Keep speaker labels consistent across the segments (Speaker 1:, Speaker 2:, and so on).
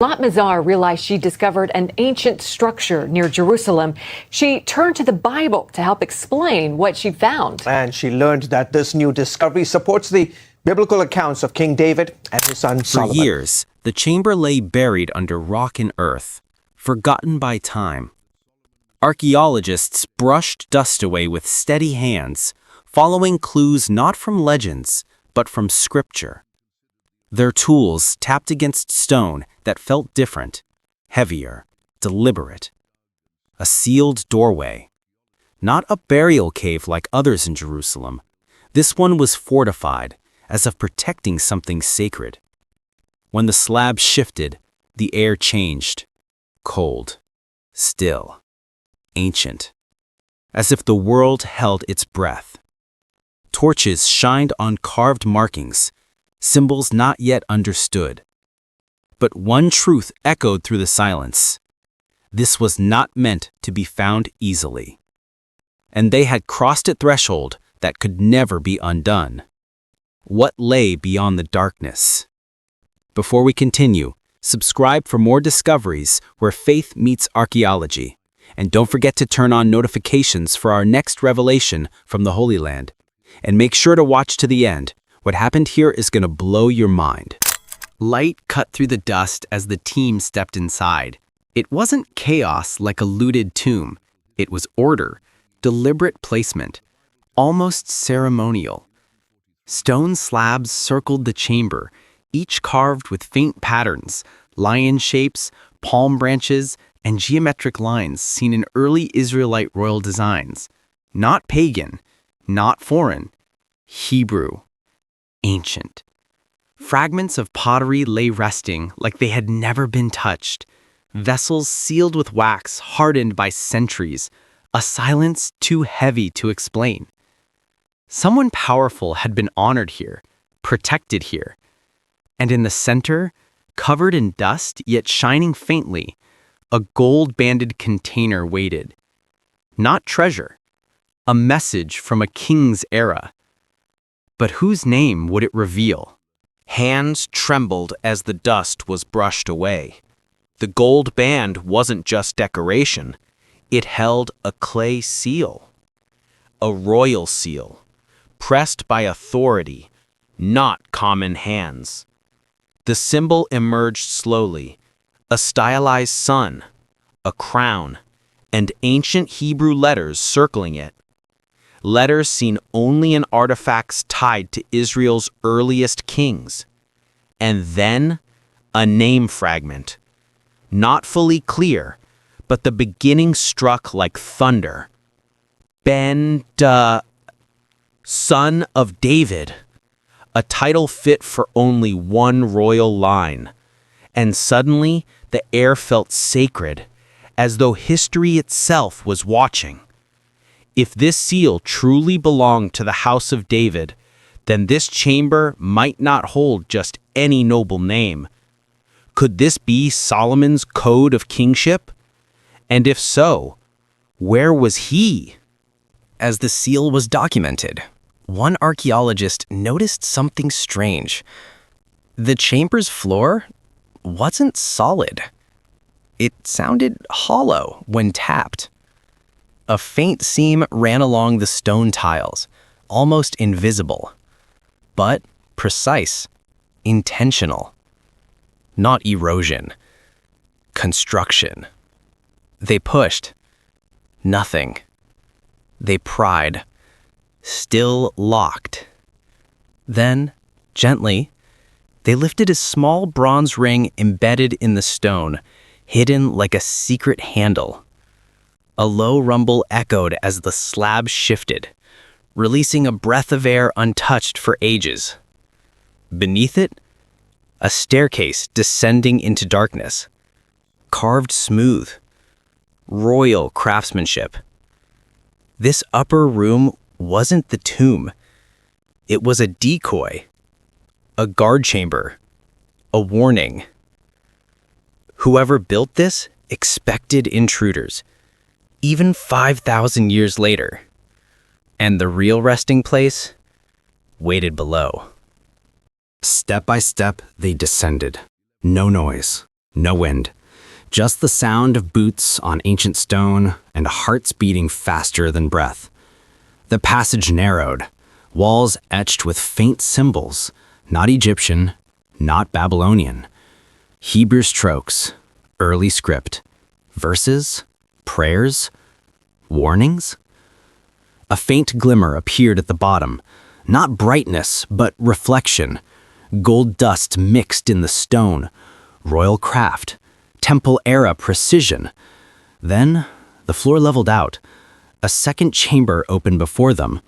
Speaker 1: Lot Mazar realized she discovered an ancient structure near Jerusalem. She turned to the Bible to help explain what she found.
Speaker 2: And she learned that this new discovery supports the biblical accounts of King David and his son Solomon.
Speaker 3: For years, the chamber lay buried under rock and earth, forgotten by time. Archaeologists brushed dust away with steady hands, following clues not from legends, but from scripture. Their tools tapped against stone that felt different, heavier, deliberate. A sealed doorway. Not a burial cave like others in Jerusalem. This one was fortified, as if protecting something sacred. When the slab shifted, the air changed. Cold. Still. Ancient. As if the world held its breath. Torches shined on carved markings, symbols not yet understood. But one truth echoed through the silence. This was not meant to be found easily. And they had crossed a threshold that could never be undone. What lay beyond the darkness? Before we continue, subscribe for more discoveries where faith meets archaeology. And don't forget to turn on notifications for our next revelation from the Holy Land. And make sure to watch to the end. What happened here is going to blow your mind.
Speaker 4: Light cut through the dust as the team stepped inside. It wasn't chaos like a looted tomb. It was order, deliberate placement, almost ceremonial. Stone slabs circled the chamber, each carved with faint patterns, lion shapes, palm branches, and geometric lines seen in early Israelite royal designs. Not pagan, not foreign, Hebrew, ancient. Fragments of pottery lay resting like they had never been touched. Vessels sealed with wax hardened by centuries, a silence too heavy to explain. Someone powerful had been honored here, protected here. And in the center, covered in dust yet shining faintly, a gold-banded container waited. Not treasure, a message from a king's era. But whose name would it reveal?
Speaker 3: Hands trembled as the dust was brushed away. The gold band wasn't just decoration. It held a clay seal. A royal seal, pressed by authority, not common hands. The symbol emerged slowly, a stylized sun, a crown, and ancient Hebrew letters circling it. Letters seen only in artifacts tied to Israel's earliest kings. And then, a name fragment. Not fully clear, but the beginning struck like thunder. Son of David. A title fit for only one royal line. And suddenly, the air felt sacred, as though history itself was watching. If this seal truly belonged to the house of David, then this chamber might not hold just any noble name. Could this be Solomon's code of kingship? And if so, where was he?
Speaker 4: As the seal was documented, one archaeologist noticed something strange. The chamber's floor wasn't solid. It sounded hollow when tapped. A faint seam ran along the stone tiles, almost invisible, but precise, intentional. Not erosion, construction. They pushed. Nothing. They pried. Still locked. Then, gently, they lifted a small bronze ring embedded in the stone, hidden like a secret handle. A low rumble echoed as the slab shifted, releasing a breath of air untouched for ages. Beneath it, a staircase descending into darkness, carved smooth, royal craftsmanship. This upper room wasn't the tomb. It was a decoy, a guard chamber, a warning. Whoever built this expected intruders, even 5,000 years later. And the real resting place waited below.
Speaker 3: Step by step, they descended. No noise,
Speaker 4: No wind. Just the sound of boots on ancient stone and hearts beating faster than breath. The passage narrowed, walls etched with faint symbols, not Egyptian, not Babylonian. Hebrew strokes, early script, verses, prayers, warnings. A faint glimmer appeared at the bottom, not brightness, but reflection. Gold dust mixed in the stone, royal craft, temple-era precision. Then, the floor leveled out. A second chamber opened before them.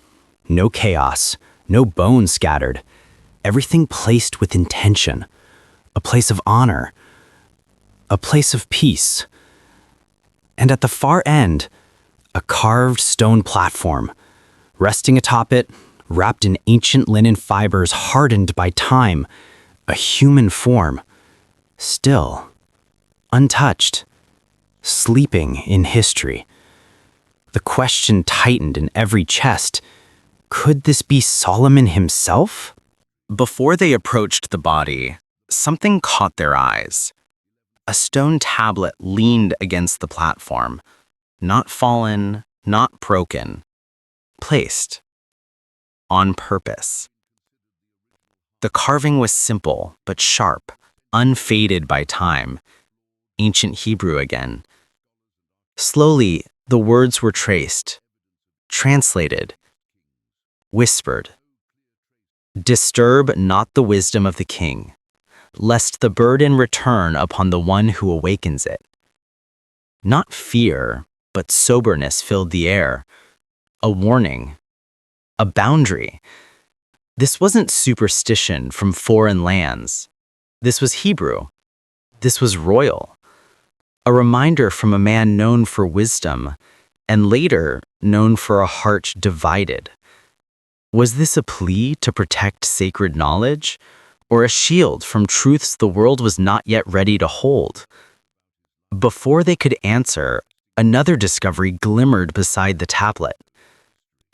Speaker 4: No chaos, no bones scattered. Everything placed with intention. A place of honor. A place of peace. And at the far end, a carved stone platform. Resting atop it, wrapped in ancient linen fibers hardened by time, a human form. Still, untouched, sleeping in history. The question tightened in every chest. Could this be Solomon himself? Before they approached the body, something caught their eyes. A stone tablet leaned against the platform, not fallen, not broken, placed on purpose. The carving was simple but sharp, unfaded by time. Ancient Hebrew again. Slowly, the words were traced, translated, whispered. Disturb not the wisdom of the king, lest the burden return upon the one who awakens it. Not fear, but soberness filled the air. A warning, a boundary. This wasn't superstition from foreign lands. This was Hebrew. This was royal. A reminder from a man known for wisdom, and later known for a heart divided. Was this a plea to protect sacred knowledge, or a shield from truths the world was not yet ready to hold? Before they could answer, another discovery glimmered beside the tablet.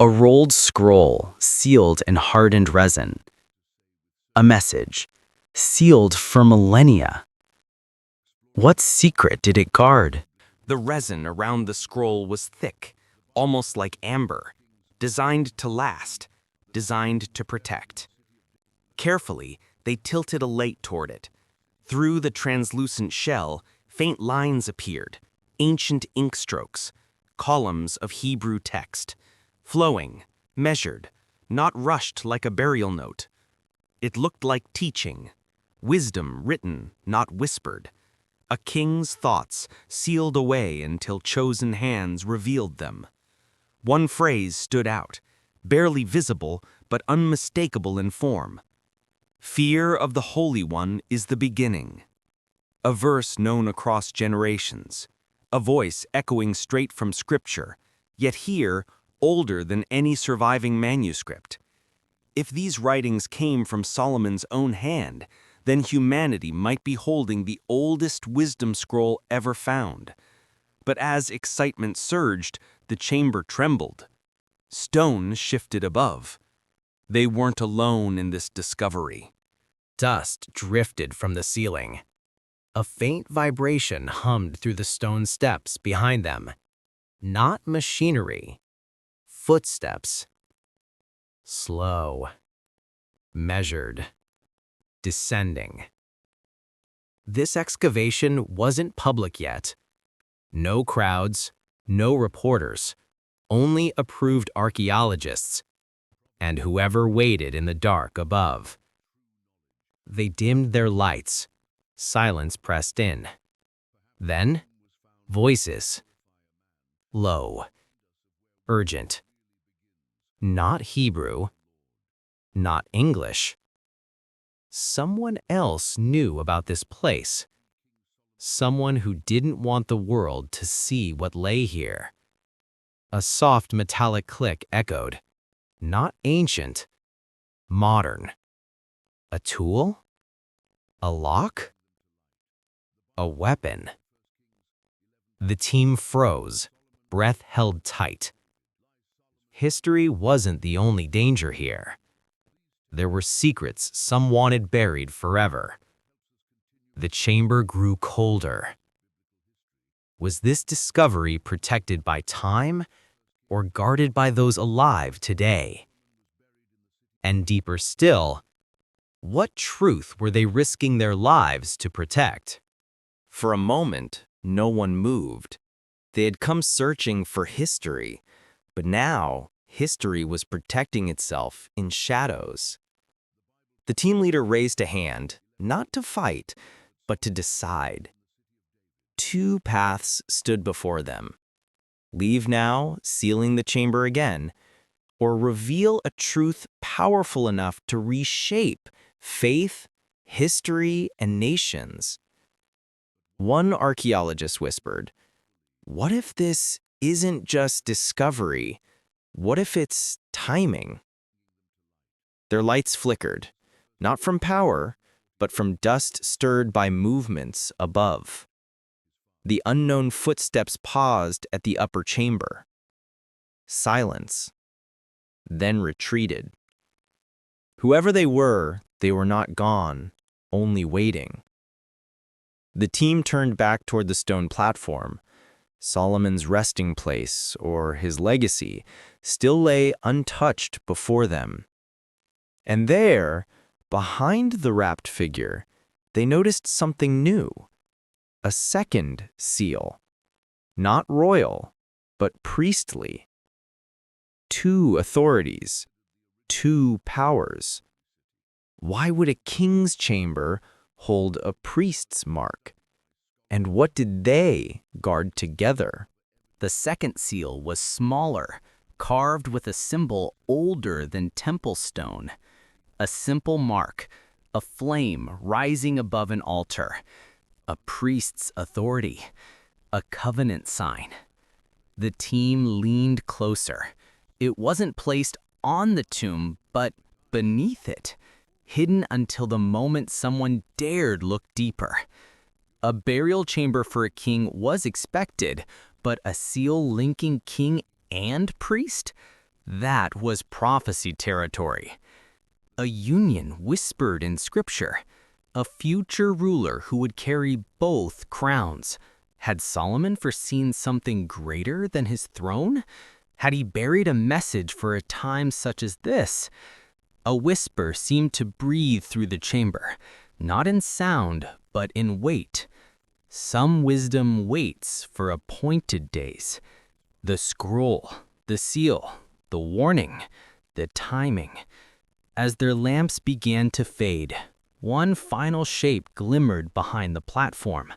Speaker 4: A rolled scroll, sealed in hardened resin. A message, sealed for millennia. What secret did it guard? The resin around the scroll was thick, almost like amber, designed to last, designed to protect. Carefully, they tilted a light toward it. Through the translucent shell, faint lines appeared, ancient ink strokes, columns of Hebrew text, flowing, measured, not rushed like a burial note. It looked like teaching, wisdom written, not whispered. A king's thoughts sealed away until chosen hands revealed them. One phrase stood out, barely visible but unmistakable in form. Fear of the Holy One is the beginning. A verse known across generations, a voice echoing straight from Scripture, yet here older than any surviving manuscript. If these writings came from Solomon's own hand, then humanity might be holding the oldest wisdom scroll ever found. But as excitement surged, the chamber trembled. Stone shifted above. They weren't alone in this discovery. Dust drifted from the ceiling. A faint vibration hummed through the stone steps behind them. Not machinery. Footsteps. Slow. Measured. Descending. This excavation wasn't public yet. No crowds, no reporters, only approved archaeologists, and whoever waited in the dark above. They dimmed their lights. Silence pressed in. Then, voices. Low. Urgent. Not Hebrew. Not English. Someone else knew about this place. Someone who didn't want the world to see what lay here. A soft metallic click echoed. Not ancient. Modern. A tool? A lock? A weapon. The team froze, breath held tight. History wasn't the only danger here. There were secrets some wanted buried forever. The chamber grew colder. Was this discovery protected by time or guarded by those alive today? And deeper still, what truth were they risking their lives to protect? For a moment, no one moved. They had come searching for history, but now history was protecting itself in shadows. The team leader raised a hand, not to fight, but to decide. Two paths stood before them. Leave now, sealing the chamber again, or reveal a truth powerful enough to reshape faith, history, and nations. One archaeologist whispered, "What if this isn't just discovery? What if it's timing?" Their lights flickered, not from power, but from dust stirred by movements above. The unknown footsteps paused at the upper chamber. Silence, then retreated. Whoever they were not gone, only waiting. The team turned back toward the stone platform. Solomon's resting place, or his legacy, still lay untouched before them. And there, behind the wrapped figure, they noticed something new. A second seal. Not royal, but priestly. Two authorities. Two powers. Why would a king's chamber hold a priest's mark? And what did they guard together? The second seal was smaller, carved with a symbol older than temple stone. A simple mark, a flame rising above an altar. A priest's authority, a covenant sign. The team leaned closer. It wasn't placed on the tomb, but beneath it, hidden until the moment someone dared look deeper. A burial chamber for a king was expected, but a seal linking king and priest? That was prophecy territory. A union whispered in scripture. A future ruler who would carry both crowns. Had Solomon foreseen something greater than his throne? Had he buried a message for a time such as this? A whisper seemed to breathe through the chamber, not in sound, but in weight. Some wisdom waits for appointed days. The scroll, the seal, the warning, the timing. As their lamps began to fade, one final shape glimmered behind the platform.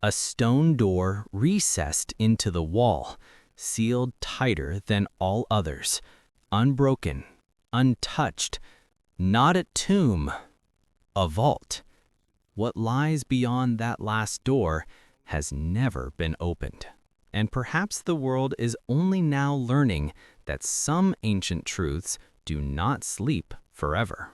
Speaker 4: A stone door recessed into the wall, sealed tighter than all others, unbroken, untouched. Not a tomb, a vault. What lies beyond that last door has never been opened. And perhaps the world is only now learning that some ancient truths do not sleep forever.